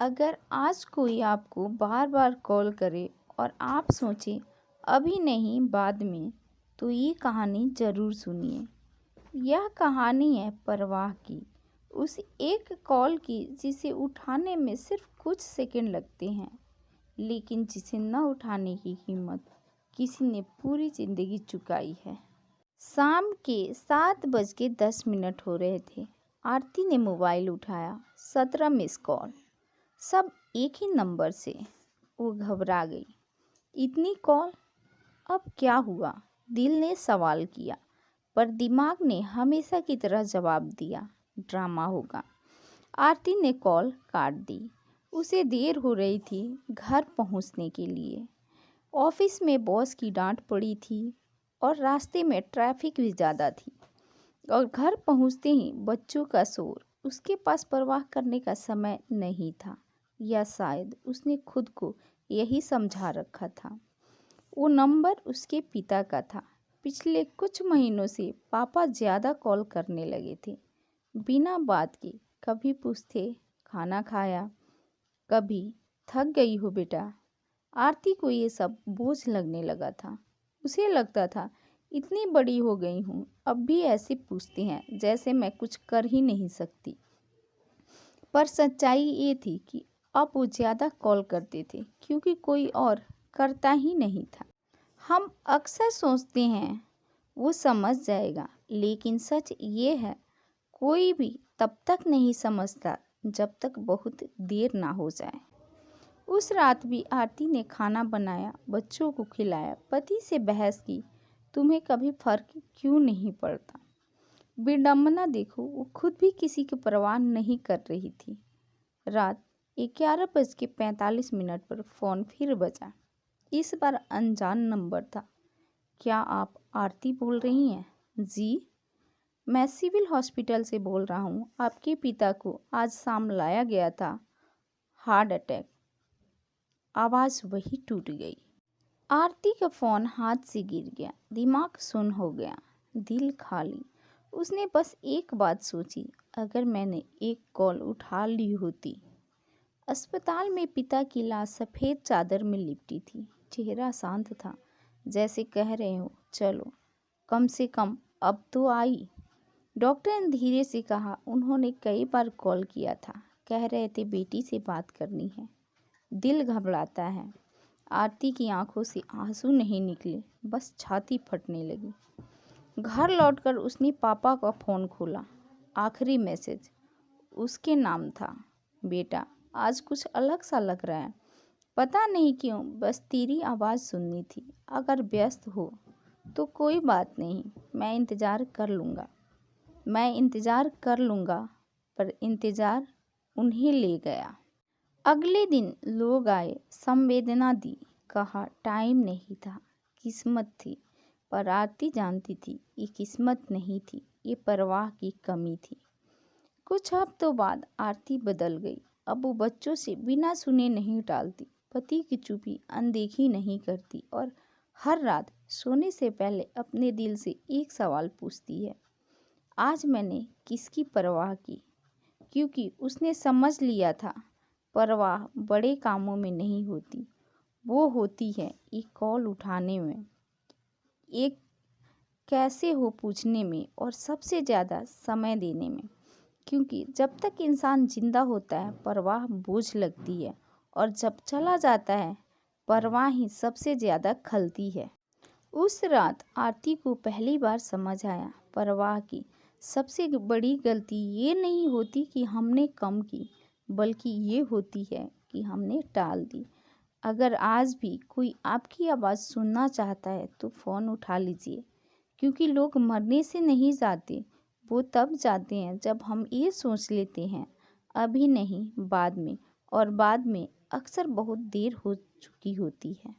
अगर आज कोई आपको बार बार कॉल करे और आप सोचें अभी नहीं बाद में, तो ये कहानी ज़रूर सुनिए। यह कहानी है परवाह की, उस एक कॉल की जिसे उठाने में सिर्फ कुछ सेकंड लगते हैं, लेकिन जिसे न उठाने की कीमत किसी ने पूरी ज़िंदगी चुकाई है। शाम के 7:10 हो रहे थे। आरती ने मोबाइल उठाया। 17 मिस कॉल, सब एक ही नंबर से। वो घबरा गई। इतनी कॉल, अब क्या हुआ? दिल ने सवाल किया, पर दिमाग ने हमेशा की तरह जवाब दिया, ड्रामा होगा। आरती ने कॉल काट दी। उसे देर हो रही थी घर पहुंचने के लिए। ऑफिस में बॉस की डांट पड़ी थी और रास्ते में ट्रैफिक भी ज़्यादा थी। और घर पहुंचते ही बच्चों का शोर। उसके पास परवाह करने का समय नहीं था, या शायद उसने खुद को यही समझा रखा था। वो नंबर उसके पिता का था। पिछले कुछ महीनों से पापा ज़्यादा कॉल करने लगे थे, बिना बात के। कभी पूछते खाना खाया, कभी थक गई हो बेटा। आरती को ये सब बोझ लगने लगा था। उसे लगता था इतनी बड़ी हो गई हूँ, अब भी ऐसे पूछते हैं जैसे मैं कुछ कर ही नहीं सकती। पर सच्चाई ये थी कि अब वो ज़्यादा कॉल करते थे क्योंकि कोई और करता ही नहीं था। हम अक्सर सोचते हैं वो समझ जाएगा, लेकिन सच ये है कोई भी तब तक नहीं समझता जब तक बहुत देर ना हो जाए। उस रात भी आरती ने खाना बनाया, बच्चों को खिलाया, पति से बहस की, तुम्हें कभी फर्क क्यों नहीं पड़ता। विडंबना देखो, वो खुद भी किसी की परवाह नहीं कर रही थी। रात 11:45 पर फ़ोन फिर बजा। इस बार अनजान नंबर था। क्या आप आरती बोल रही हैं? जी, मैं सिविल हॉस्पिटल से बोल रहा हूँ। आपके पिता को आज शाम लाया गया था, हार्ट अटैक। आवाज़ वही टूट गई। आरती का फ़ोन हाथ से गिर गया, दिमाग सुन्न हो गया, दिल खाली। उसने बस एक बात सोची, अगर मैंने एक कॉल उठा ली होती। अस्पताल में पिता की लाश सफ़ेद चादर में लिपटी थी। चेहरा शांत था, जैसे कह रहे हो चलो कम से कम अब तो आई। डॉक्टर ने धीरे से कहा, उन्होंने कई बार कॉल किया था, कह रहे थे बेटी से बात करनी है। दिल घबराता है। आरती की आंखों से आंसू नहीं निकले, बस छाती फटने लगी। घर लौटकर उसने पापा का फ़ोन खोला। आखिरी मैसेज उसके नाम था, बेटा आज कुछ अलग सा लग रहा है, पता नहीं क्यों, बस तेरी आवाज़ सुननी थी। अगर व्यस्त हो तो कोई बात नहीं, मैं इंतज़ार कर लूँगा। पर इंतज़ार उन्हें ले गया। अगले दिन लोग आए, संवेदना दी, कहा टाइम नहीं था, किस्मत थी। पर आरती जानती थी ये किस्मत नहीं थी, ये परवाह की कमी थी। कुछ हफ्तों बाद आरती बदल गई। अब वो बच्चों से बिना सुने नहीं टालती, पति की चुप्पी अनदेखी नहीं करती, और हर रात सोने से पहले अपने दिल से एक सवाल पूछती है, आज मैंने किसकी परवाह की। क्योंकि उसने समझ लिया था परवाह बड़े कामों में नहीं होती, वो होती है एक कॉल उठाने में, एक कैसे हो पूछने में, और सबसे ज़्यादा समय देने में। क्योंकि जब तक इंसान जिंदा होता है परवाह बोझ लगती है, और जब चला जाता है परवाह ही सबसे ज़्यादा खलती है। उस रात आरती को पहली बार समझ आया, परवाह की सबसे बड़ी गलती ये नहीं होती कि हमने कम की, बल्कि ये होती है कि हमने टाल दी। अगर आज भी कोई आपकी आवाज़ सुनना चाहता है तो फ़ोन उठा लीजिए, क्योंकि लोग मरने से नहीं जाते, वो तब जाते हैं जब हम ये सोच लेते हैं अभी नहीं बाद में, और बाद में अक्सर बहुत देर हो चुकी होती है।